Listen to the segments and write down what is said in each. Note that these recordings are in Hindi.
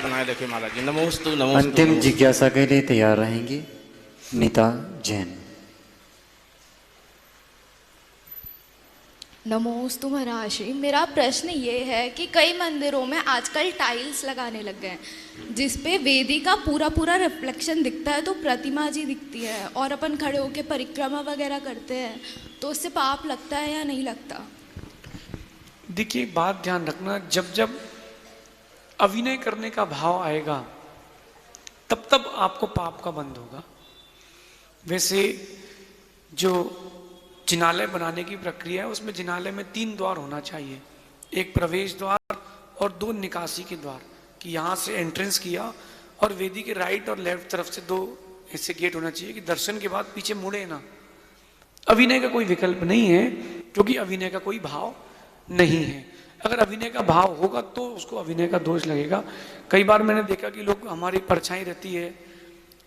बनाए रखे महाराज जी। नमोस्तु नमोस्तु। अंतिम जिज्ञासा के लिए तैयार रहेंगी नीता जैन। नमोस्तु महाराज जी। मेरा प्रश्न ये है कि कई मंदिरों में आजकल टाइल्स लगाने लग गए हैं जिसपे वेदी का पूरा पूरा रिफ्लेक्शन दिखता है, तो प्रतिमा जी दिखती है और अपन खड़े होकर परिक्रमा वगैरह करते हैं, तो उससे पाप लगता है या नहीं लगता? देखिए, एक बात ध्यान रखना, जब जब अभिनय करने का भाव आएगा तब तब आपको पाप का बंध होगा। वैसे जो जिनालय बनाने की प्रक्रिया है उसमें जिनालय में 3 द्वार होना चाहिए, एक प्रवेश द्वार और 2 निकासी के द्वार, कि यहाँ से एंट्रेंस किया और वेदी के राइट और लेफ्ट तरफ से 2 ऐसे गेट होना चाहिए कि दर्शन के बाद पीछे मुड़े ना। अभिनय का कोई विकल्प नहीं है, क्योंकि अभिनय का कोई भाव नहीं है। अगर अभिनय का भाव होगा तो उसको अभिनय का दोष लगेगा। कई बार मैंने देखा कि लोग, हमारी परछाई रहती है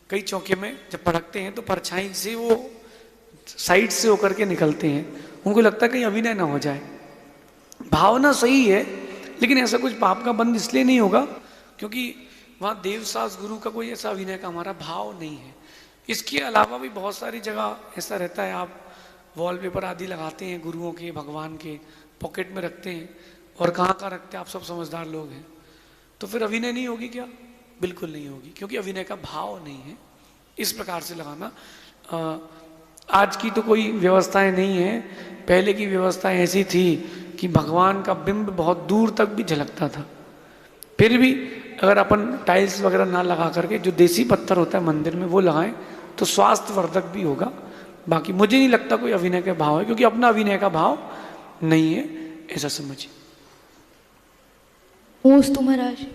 कई चौके में, जब पढ़कते हैं तो परछाई से वो साइड से होकर के निकलते हैं, उनको लगता है कहीं अभिनय ना हो जाए। भावना सही है, लेकिन ऐसा कुछ पाप का बंध इसलिए नहीं होगा क्योंकि वहाँ देवसास गुरु का कोई ऐसा अभिनय का हमारा भाव नहीं है। इसके अलावा भी बहुत सारी जगह ऐसा रहता है, आप वॉलपेपर आदि लगाते हैं गुरुओं के, भगवान के, पॉकेट में रखते हैं, और कहाँ कहाँ रखते हैं, आप सब समझदार लोग हैं, तो फिर अभिनय नहीं होगी क्या? बिल्कुल नहीं होगी, क्योंकि अभिनय का भाव नहीं है। इस प्रकार से लगाना। आज की तो कोई व्यवस्थाएं नहीं है, पहले की व्यवस्था ऐसी थी कि भगवान का बिंब बहुत दूर तक भी झलकता था। फिर भी अगर अपन टाइल्स वगैरह ना लगा करके जो देसी पत्थर होता है मंदिर में वो लगाएं तो स्वास्थ्यवर्धक भी होगा। बाकी मुझे नहीं लगता कोई अभिनय का भाव है, क्योंकि अपना अभिनय का भाव नहीं है, ऐसा समझिए। नमोस्तु महाराज।